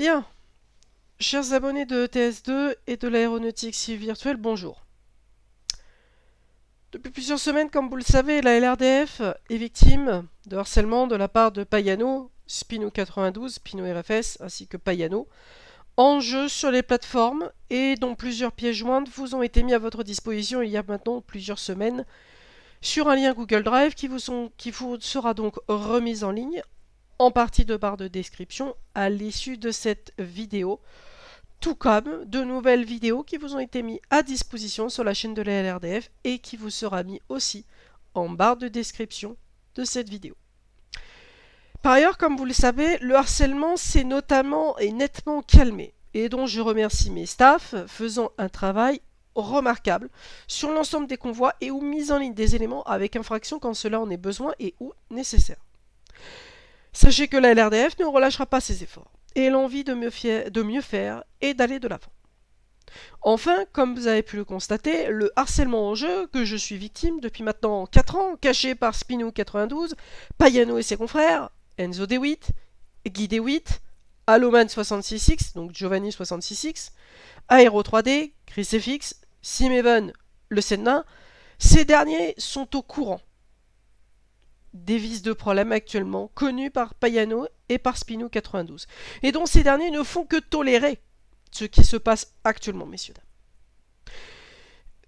Bien, chers abonnés de TS2 et de l'aéronautique civile virtuelle, bonjour. Depuis plusieurs semaines, comme vous le savez, la LRDF est victime de harcèlement de la part de Payano, Spino 92, Spino RFS ainsi que Payano, en jeu sur les plateformes et dont plusieurs pièces jointes vous ont été mis à votre disposition il y a maintenant plusieurs semaines sur un lien Google Drive qui vous sera donc remis en ligne en partie de barre de description à l'issue de cette vidéo, tout comme de nouvelles vidéos qui vous ont été mises à disposition sur la chaîne de la LRDF et qui vous sera mis aussi en barre de description de cette vidéo. Par ailleurs, comme vous le savez, le harcèlement s'est notamment et nettement calmé, et dont je remercie mes staffs faisant un travail remarquable sur l'ensemble des convois et ou mise en ligne des éléments avec infraction quand cela en est besoin et ou nécessaire. Sachez que la LRDF ne relâchera pas ses efforts et l'envie de mieux faire et d'aller de l'avant. Enfin, comme vous avez pu le constater, le harcèlement en jeu, que je suis victime depuis maintenant 4 ans, caché par Spino92, Payano et ses confrères, Enzo DeWitt, Guy DeWitt, Aloman666, donc Giovanni666, Aero 3D, Chris FX, Simeven, le Senna, ces derniers sont au courant des vices de problème actuellement connus par Payano et par Spino92, et dont ces derniers ne font que tolérer ce qui se passe actuellement, messieurs dames.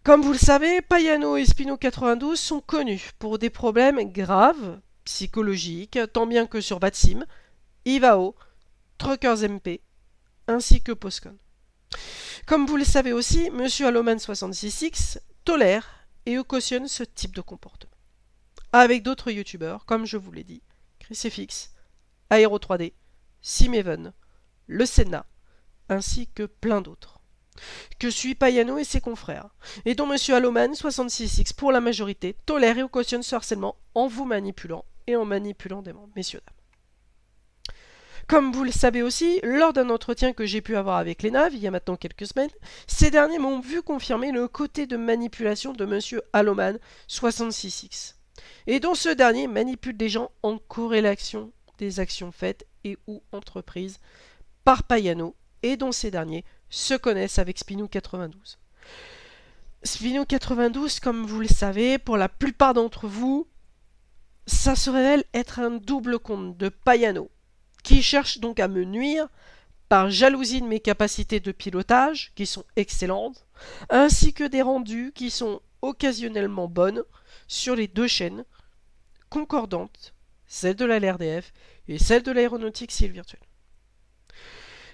Comme vous le savez, Payano et Spino92 sont connus pour des problèmes graves, psychologiques, tant bien que sur Vatsim, Ivao, Truckers MP, ainsi que Postcon. Comme vous le savez aussi, Monsieur Aloman666 tolère et cautionne ce type de comportement. Avec d'autres youtubeurs, comme je vous l'ai dit, ChrisFX, Aero 3D, Simeven, le Senna, ainsi que plein d'autres. Que suit Payano et ses confrères, et dont Monsieur Aloman666 pour la majorité tolère et cautionne ce harcèlement en vous manipulant et en manipulant des membres, messieurs dames. Comme vous le savez aussi, lors d'un entretien que j'ai pu avoir avec les NAV il y a maintenant quelques semaines, ces derniers m'ont vu confirmer le côté de manipulation de Monsieur Aloman666. Et dont ce dernier manipule des gens en corrélation des actions faites et ou entreprises par Payano, et dont ces derniers se connaissent avec Spino 92. Spino 92, comme vous le savez, pour la plupart d'entre vous, ça se révèle être un double compte de Payano, qui cherche donc à me nuire par jalousie de mes capacités de pilotage, qui sont excellentes, ainsi que des rendus qui sont occasionnellement bonnes sur les deux chaînes concordantes, celle de la LRDF et celle de l'aéronautique civile virtuelle.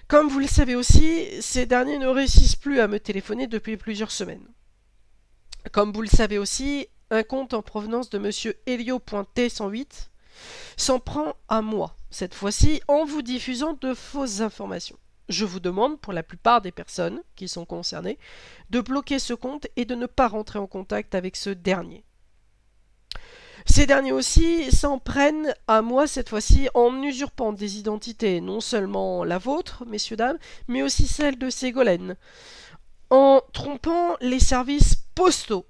Comme vous le savez aussi, ces derniers ne réussissent plus à me téléphoner depuis plusieurs semaines. Comme vous le savez aussi, un compte en provenance de Monsieur Helio.t108 s'en prend à moi, cette fois-ci en vous diffusant de fausses informations. Je vous demande, pour la plupart des personnes qui sont concernées, de bloquer ce compte et de ne pas rentrer en contact avec ce dernier. Ces derniers aussi s'en prennent à moi cette fois-ci en usurpant des identités, non seulement la vôtre, messieurs, dames, mais aussi celle de Ségolène, en trompant les services postaux,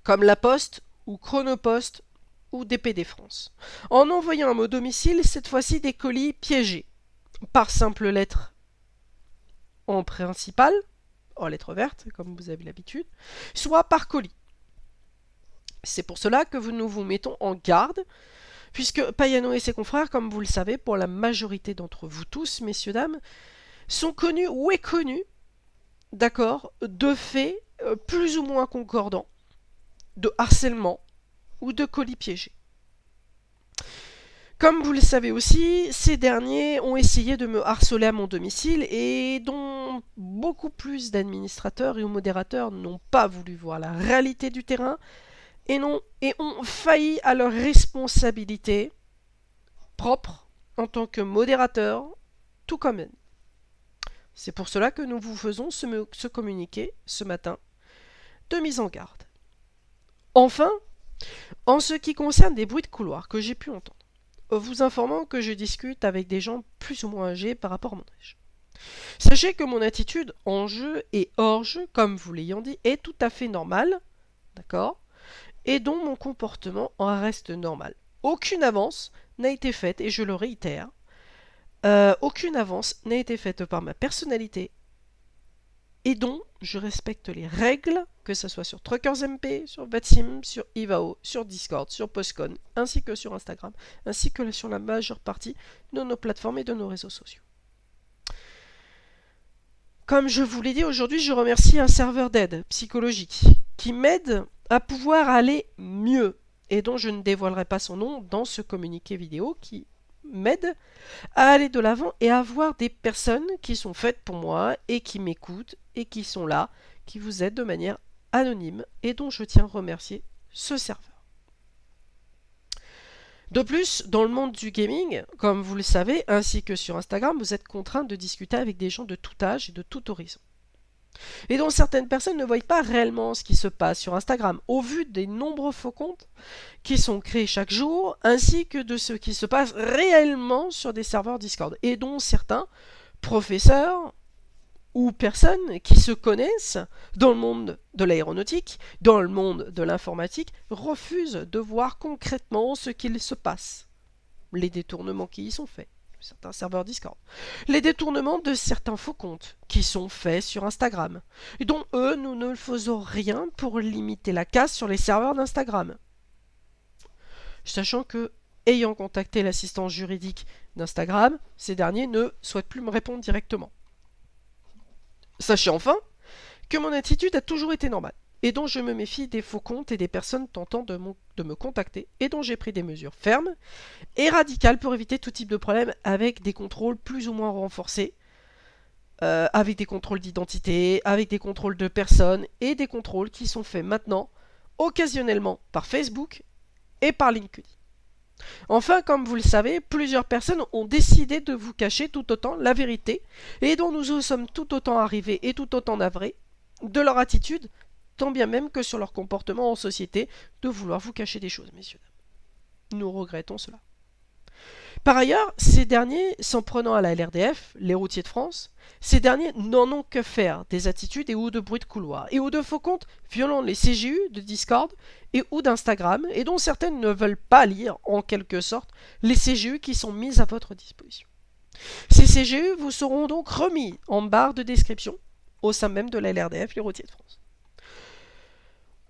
comme La Poste ou Chronopost ou DPD France, en envoyant à mon domicile cette fois-ci des colis piégés, par simple lettre en principal, en lettres vertes, comme vous avez l'habitude, soit par colis. C'est pour cela que nous vous mettons en garde, puisque Payano et ses confrères, comme vous le savez, pour la majorité d'entre vous tous, messieurs, dames, sont connus ou est connus, d'accord, de faits plus ou moins concordants, de harcèlement ou de colis piégés. Comme vous le savez aussi, ces derniers ont essayé de me harceler à mon domicile et dont beaucoup plus d'administrateurs et modérateurs n'ont pas voulu voir la réalité du terrain et ont failli à leur responsabilité propre en tant que modérateur, tout comme eux. C'est pour cela que nous vous faisons ce communiqué ce matin de mise en garde. Enfin, en ce qui concerne des bruits de couloir que j'ai pu entendre, vous informant que je discute avec des gens plus ou moins âgés par rapport à mon âge. Sachez que mon attitude en jeu et hors jeu, comme vous l'ayant dit, est tout à fait normale, d'accord, et dont mon comportement en reste normal. Aucune avance n'a été faite, et je le réitère, aucune avance n'a été faite par ma personnalité et dont je respecte les règles, que ce soit sur TruckersMP, sur Vatim, sur Ivao, sur Discord, sur Postcon, ainsi que sur Instagram, ainsi que sur la majeure partie de nos plateformes et de nos réseaux sociaux. Comme je vous l'ai dit aujourd'hui, je remercie un serveur d'aide psychologique qui m'aide à pouvoir aller mieux et dont je ne dévoilerai pas son nom dans ce communiqué vidéo, qui m'aide à aller de l'avant et à avoir des personnes qui sont faites pour moi et qui m'écoutent et qui sont là, qui vous aident de manière anonyme et dont je tiens à remercier ce serveur. De plus, dans le monde du gaming, comme vous le savez, ainsi que sur Instagram, vous êtes contraint de discuter avec des gens de tout âge et de tout horizon. Et dont certaines personnes ne voient pas réellement ce qui se passe sur Instagram, au vu des nombreux faux comptes qui sont créés chaque jour, ainsi que de ce qui se passe réellement sur des serveurs Discord, et dont certains professeurs ou personnes qui se connaissent dans le monde de l'aéronautique, dans le monde de l'informatique, refusent de voir concrètement ce qu'il se passe. Les détournements qui y sont faits, certains serveurs Discord. Les détournements de certains faux comptes qui sont faits sur Instagram, et dont eux, nous ne faisons rien pour limiter la casse sur les serveurs d'Instagram. Sachant que, ayant contacté l'assistance juridique d'Instagram, ces derniers ne souhaitent plus me répondre directement. Sachez enfin que mon attitude a toujours été normale, et dont je me méfie des faux comptes et des personnes tentant de me contacter, et dont j'ai pris des mesures fermes et radicales pour éviter tout type de problème, avec des contrôles plus ou moins renforcés, avec des contrôles d'identité, avec des contrôles de personnes, et des contrôles qui sont faits maintenant, occasionnellement, par Facebook et par LinkedIn. Enfin, comme vous le savez, plusieurs personnes ont décidé de vous cacher tout autant la vérité, et dont nous sommes tout autant arrivés et tout autant navrés de leur attitude, tant bien même que sur leur comportement en société, de vouloir vous cacher des choses, messieurs. Nous regrettons cela. Par ailleurs, ces derniers, s'en prenant à la LRDF, les routiers de France, ces derniers n'en ont que faire des attitudes et ou de bruits de couloir, et ou de faux comptes violant les CGU de Discord et ou d'Instagram, et dont certaines ne veulent pas lire, en quelque sorte, les CGU qui sont mis à votre disposition. Ces CGU vous seront donc remis en barre de description, au sein même de la LRDF, les routiers de France.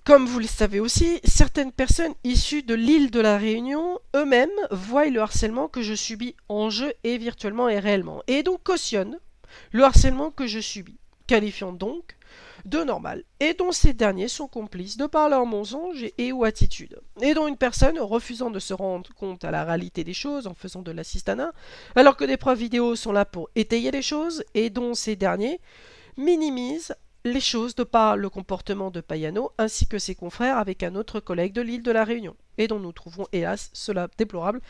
Comme vous le savez aussi, certaines personnes issues de l'île de la Réunion eux-mêmes voient le harcèlement que je subis en jeu et virtuellement et réellement, et donc cautionnent le harcèlement que je subis, qualifiant donc de normal, et dont ces derniers sont complices de par leurs mensonges et ou attitudes, et dont une personne, refusant de se rendre compte à la réalité des choses en faisant de l'assistanat, alors que des preuves vidéo sont là pour étayer les choses, et dont ces derniers minimisent les choses de par le comportement de Payano ainsi que ses confrères avec un autre collègue de l'île de la Réunion, et dont nous trouvons hélas cela déplorable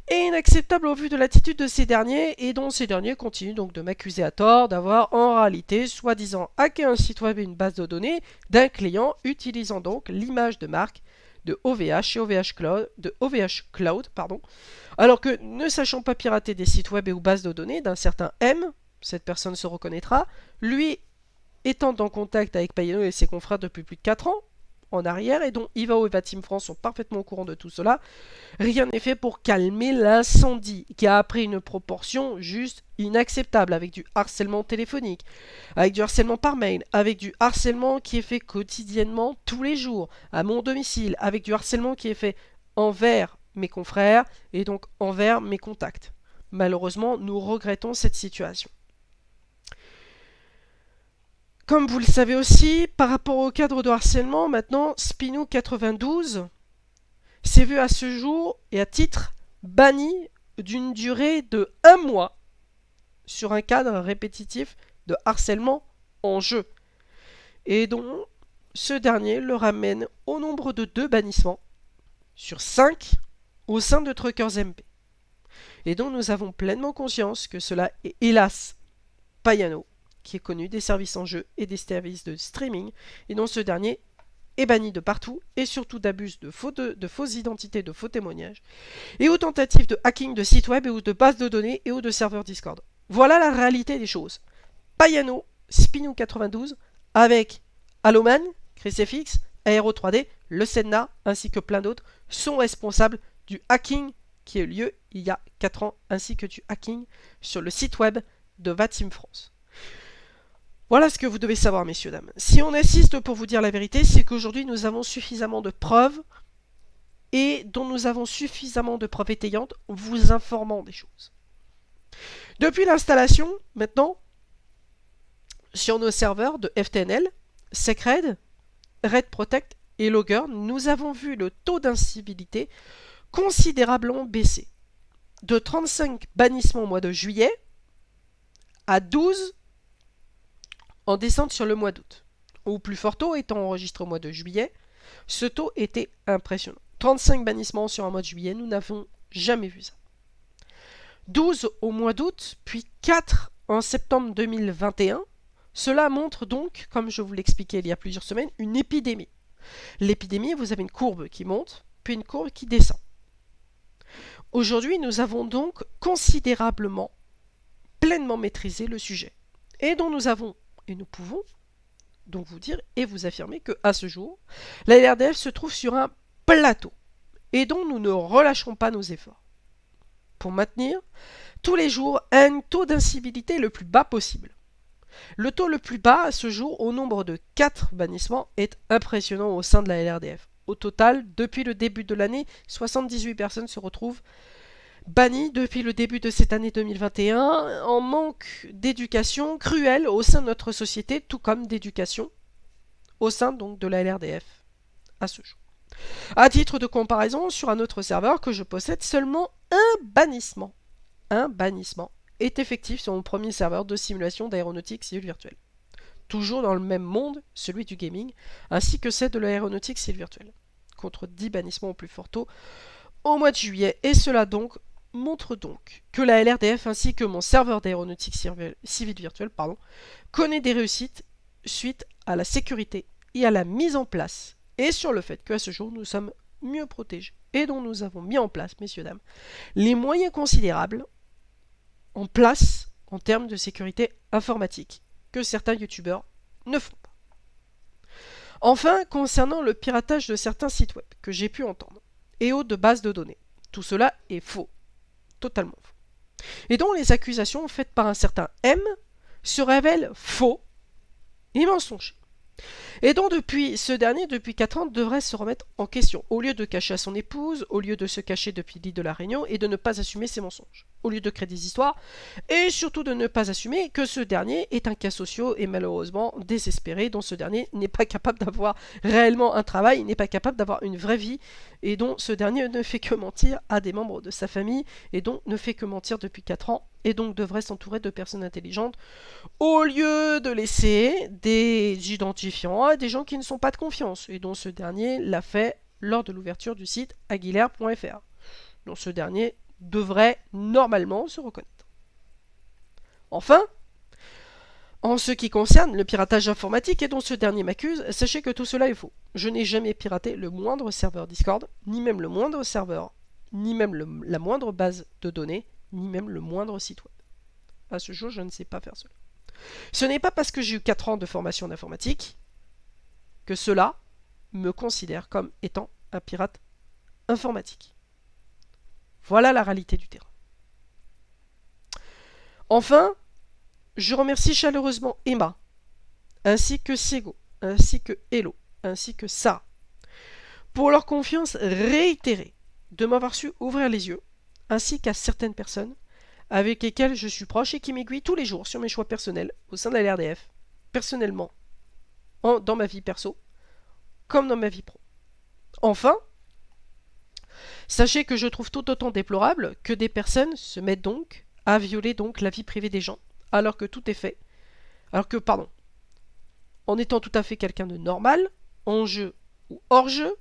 et inacceptable au vu de l'attitude de ces derniers, et dont ces derniers continuent donc de m'accuser à tort d'avoir en réalité soi-disant hacké un site web et une base de données d'un client, utilisant donc l'image de marque de OVH et OVH Cloud, alors que, ne sachant pas pirater des sites web et ou bases de données d'un certain M, cette personne se reconnaîtra, lui étant en contact avec Payano et ses confrères depuis plus de 4 ans en arrière, et dont Ivao et Vatim France sont parfaitement au courant de tout cela, rien n'est fait pour calmer l'incendie qui a pris une proportion juste inacceptable, avec du harcèlement téléphonique, avec du harcèlement par mail, avec du harcèlement qui est fait quotidiennement tous les jours à mon domicile, avec du harcèlement qui est fait envers mes confrères et donc envers mes contacts. Malheureusement, nous regrettons cette situation. Comme vous le savez aussi, par rapport au cadre de harcèlement, maintenant, Spinou92 s'est vu à ce jour et à titre banni d'une durée de 1 mois sur un cadre répétitif de harcèlement en jeu, et dont ce dernier le ramène au nombre de 2 bannissements sur 5 au sein de TruckersMP, et dont nous avons pleinement conscience que cela est hélas Payano, qui est connu des services en jeu et des services de streaming, et dont ce dernier est banni de partout, et surtout d'abus de fausses identités, de faux témoignages, et aux tentatives de hacking de sites web et ou de bases de données et ou de serveurs Discord. Voilà la réalité des choses. Payano, Spinou92, avec Alloman, ChrisFX, Aero 3D, le Senna, ainsi que plein d'autres, sont responsables du hacking qui a eu lieu il y a 4 ans, ainsi que du hacking sur le site web de VATSIM France. Voilà ce que vous devez savoir, messieurs, dames. Si on insiste pour vous dire la vérité, c'est qu'aujourd'hui nous avons suffisamment de preuves et dont nous avons suffisamment de preuves étayantes vous informant des choses. Depuis l'installation, maintenant, sur nos serveurs de FTNL, Secred, Red Protect et Logger, nous avons vu le taux d'incivilité considérablement baisser. De 35 bannissements au mois de juillet à 12 en descente sur le mois d'août. Au plus fort taux étant enregistré au mois de juillet, ce taux était impressionnant. 35 bannissements sur un mois de juillet, nous n'avons jamais vu ça. 12 au mois d'août, puis 4 en septembre 2021. Cela montre donc, comme je vous l'expliquais il y a plusieurs semaines, une épidémie. L'épidémie, vous avez une courbe qui monte, puis une courbe qui descend. Aujourd'hui, nous avons donc considérablement, pleinement maîtrisé le sujet. Et dont nous avons, et nous pouvons donc vous dire et vous affirmer qu'à ce jour, la LRDF se trouve sur un plateau et dont nous ne relâcherons pas nos efforts pour maintenir tous les jours un taux d'incivilité le plus bas possible. Le taux le plus bas à ce jour au nombre de 4 bannissements est impressionnant au sein de la LRDF. Au total, depuis le début de l'année, 78 personnes se retrouvent bannies depuis le début de cette année 2021 en manque d'éducation cruelle au sein de notre société, tout comme d'éducation au sein donc de la LRDF à ce jour. À titre de comparaison, sur un autre serveur que je possède, seulement un bannissement est effectif sur mon premier serveur de simulation d'aéronautique civile virtuelle. Toujours dans le même monde, celui du gaming, ainsi que celle de l'aéronautique civile virtuelle, contre 10 bannissements au plus fort taux au mois de juillet, et cela donc montre donc que la LRDF ainsi que mon serveur d'aéronautique civile virtuelle connaît des réussites suite à la sécurité et à la mise en place, et sur le fait qu'à ce jour nous sommes mieux protégés, et dont nous avons mis en place, messieurs, dames, les moyens considérables en place en termes de sécurité informatique que certains youtubeurs ne font pas. Enfin, concernant le piratage de certains sites web que j'ai pu entendre, et autres de bases de données, tout cela est faux, totalement faux, et dont les accusations faites par un certain M se révèlent faux et mensongers. Et donc depuis 4 ans, devrait se remettre en question, au lieu de cacher à son épouse, au lieu de se cacher depuis l'île de la Réunion et de ne pas assumer ses mensonges, au lieu de créer des histoires, et surtout de ne pas assumer que ce dernier est un cas social et malheureusement désespéré, dont ce dernier n'est pas capable d'avoir réellement un travail, n'est pas capable d'avoir une vraie vie, et dont ce dernier ne fait que mentir à des membres de sa famille, et dont ne fait que mentir depuis 4 ans, et donc devrait s'entourer de personnes intelligentes, au lieu de laisser des identifiants à des gens qui ne sont pas de confiance, et dont ce dernier l'a fait lors de l'ouverture du site aguilera.fr, dont ce dernier devrait normalement se reconnaître. Enfin, en ce qui concerne le piratage informatique et dont ce dernier m'accuse, sachez que tout cela est faux. Je n'ai jamais piraté le moindre serveur Discord, ni même le moindre serveur, ni même la moindre base de données, ni même le moindre site web. À ce jour, je ne sais pas faire cela. Ce n'est pas parce que j'ai eu 4 ans de formation d'informatique que cela me considère comme étant un pirate informatique. Voilà la réalité du terrain. Enfin, je remercie chaleureusement Emma, ainsi que Sego, ainsi que Hello, ainsi que Sarah, pour leur confiance réitérée de m'avoir su ouvrir les yeux, ainsi qu'à certaines personnes avec lesquelles je suis proche et qui m'aiguillent tous les jours sur mes choix personnels au sein de la LRDF, personnellement, dans ma vie perso, comme dans ma vie pro. Enfin, sachez que je trouve tout autant déplorable que des personnes se mettent donc à violer donc la vie privée des gens, alors que tout est fait, en étant tout à fait quelqu'un de normal, en jeu ou hors jeu,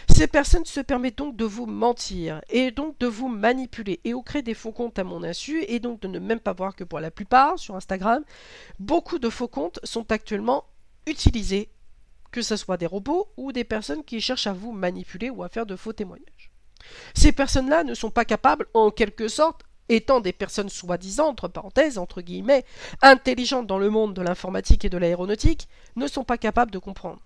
ces personnes se permettent donc de vous mentir et donc de vous manipuler et ou créer des faux comptes à mon insu et donc de ne même pas voir que pour la plupart sur Instagram, beaucoup de faux comptes sont actuellement utilisés, que ce soit des robots ou des personnes qui cherchent à vous manipuler ou à faire de faux témoignages. Ces personnes-là ne sont pas capables, en quelque sorte, étant des personnes soi-disant, entre parenthèses, entre guillemets, intelligentes dans le monde de l'informatique et de l'aéronautique, ne sont pas capables de comprendre.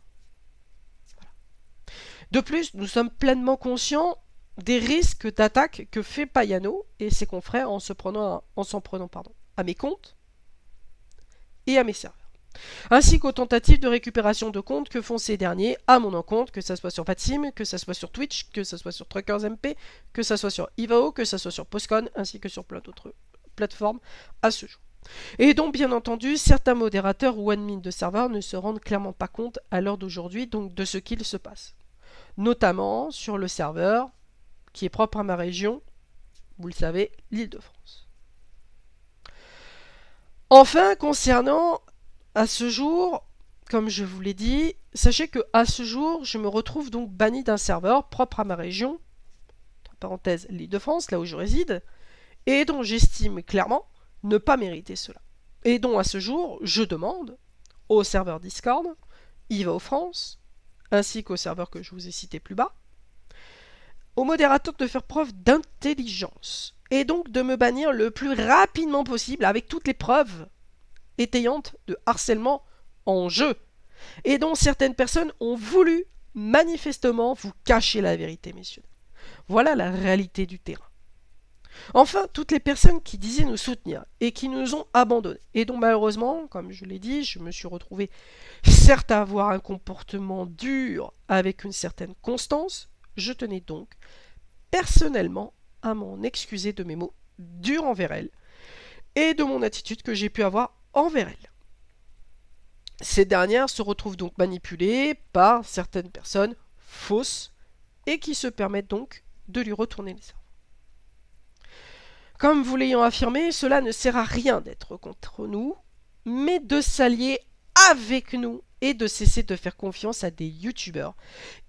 De plus, nous sommes pleinement conscients des risques d'attaque que fait Payano et ses confrères en s'en prenant à mes comptes et à mes serveurs, ainsi qu'aux tentatives de récupération de comptes que font ces derniers à mon encontre, que ce soit sur Patsim, que ce soit sur Twitch, que ce soit sur TruckersMP, que ce soit sur Ivao, que ce soit sur Postcon, ainsi que sur plein d'autres plateformes à ce jour. Et donc, bien entendu, certains modérateurs ou admins de serveurs ne se rendent clairement pas compte à l'heure d'aujourd'hui donc de ce qu'il se passe. Notamment sur le serveur qui est propre à ma région, vous le savez, l'Île-de-France. Enfin, concernant à ce jour, comme je vous l'ai dit, sachez que à ce jour, je me retrouve donc banni d'un serveur propre à ma région, entre parenthèses l'Île-de-France, là où je réside, et dont j'estime clairement ne pas mériter cela. Et dont à ce jour, je demande au serveur Discord, Ivao France, ainsi qu'au serveur que je vous ai cité plus bas, aux modérateurs de faire preuve d'intelligence, et donc de me bannir le plus rapidement possible avec toutes les preuves étayantes de harcèlement en jeu, et dont certaines personnes ont voulu manifestement vous cacher la vérité, messieurs. Voilà la réalité du terrain. Enfin, toutes les personnes qui disaient nous soutenir et qui nous ont abandonnés, et dont malheureusement, comme je l'ai dit, je me suis retrouvé certes à avoir un comportement dur avec une certaine constance, je tenais donc personnellement à m'en excuser de mes mots durs envers elle et de mon attitude que j'ai pu avoir envers elle. Ces dernières se retrouvent donc manipulées par certaines personnes fausses et qui se permettent donc de lui retourner les cerveaux. Comme vous l'ayant affirmé, cela ne sert à rien d'être contre nous, mais de s'allier avec nous et de cesser de faire confiance à des youtubeurs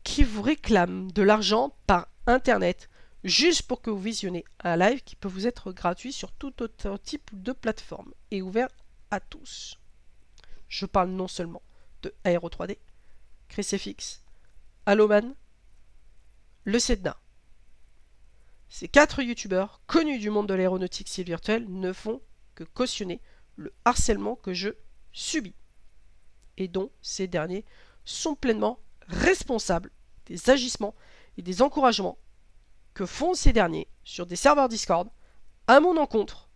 qui vous réclament de l'argent par internet juste pour que vous visionnez un live qui peut vous être gratuit sur tout autre type de plateforme et ouvert à tous. Je parle non seulement de Aero 3D, ChrisFX, Alloman, le Sedna. Ces 4 youtubeurs connus du monde de l'aéronautique civile virtuelle ne font que cautionner le harcèlement que je subis et dont ces derniers sont pleinement responsables des agissements et des encouragements que font ces derniers sur des serveurs Discord à mon encontre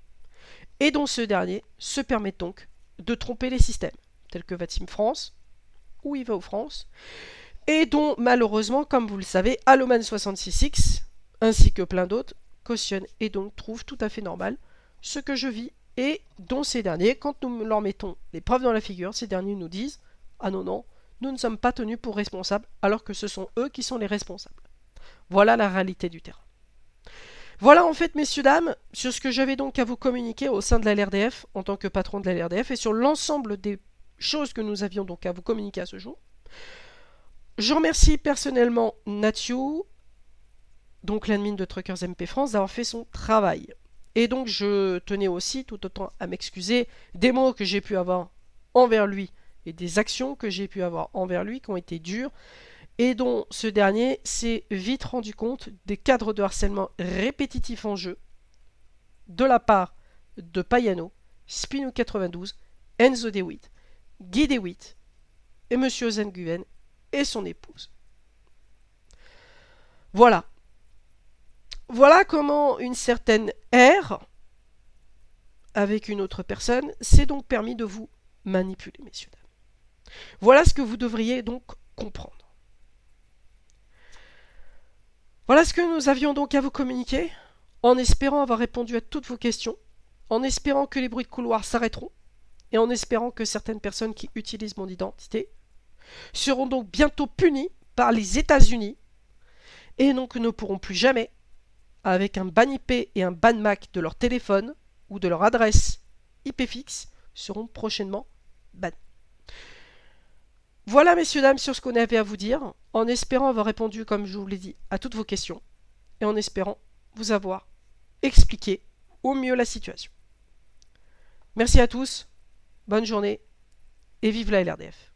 et dont ceux derniers se permettent donc de tromper les systèmes tels que Vatim France ou Ivao France et dont malheureusement, comme vous le savez, Alloman66X ainsi que plein d'autres cautionnent et donc trouvent tout à fait normal ce que je vis et dont ces derniers, quand nous leur mettons les preuves dans la figure, ces derniers nous disent « Ah non, non, nous ne sommes pas tenus pour responsables alors que ce sont eux qui sont les responsables. » Voilà la réalité du terrain. Voilà en fait, messieurs, dames, sur ce que j'avais donc à vous communiquer au sein de la LRDF en tant que patron de la LRDF et sur l'ensemble des choses que nous avions donc à vous communiquer à ce jour. Je remercie personnellement Nathiou, donc l'admin de Truckers MP France, d'avoir fait son travail. Et donc je tenais aussi tout autant à m'excuser des mots que j'ai pu avoir envers lui et des actions que j'ai pu avoir envers lui qui ont été dures et dont ce dernier s'est vite rendu compte des cadres de harcèlement répétitifs en jeu de la part de Payano, Spinou92, Enzo DeWitt, Guy DeWitt et Monsieur Zenguven et son épouse. Voilà. Voilà comment une certaine ère avec une autre personne s'est donc permis de vous manipuler, messieurs, dames. Voilà ce que vous devriez donc comprendre. Voilà ce que nous avions donc à vous communiquer, en espérant avoir répondu à toutes vos questions, en espérant que les bruits de couloir s'arrêteront, et en espérant que certaines personnes qui utilisent mon identité seront donc bientôt punies par les États-Unis, et donc ne pourront plus jamais, avec un ban IP et un ban MAC de leur téléphone ou de leur adresse IP fixe, seront prochainement bannés. Voilà, messieurs, dames, sur ce qu'on avait à vous dire, en espérant avoir répondu, comme je vous l'ai dit, à toutes vos questions, et en espérant vous avoir expliqué au mieux la situation. Merci à tous, bonne journée, et vive la LRDF.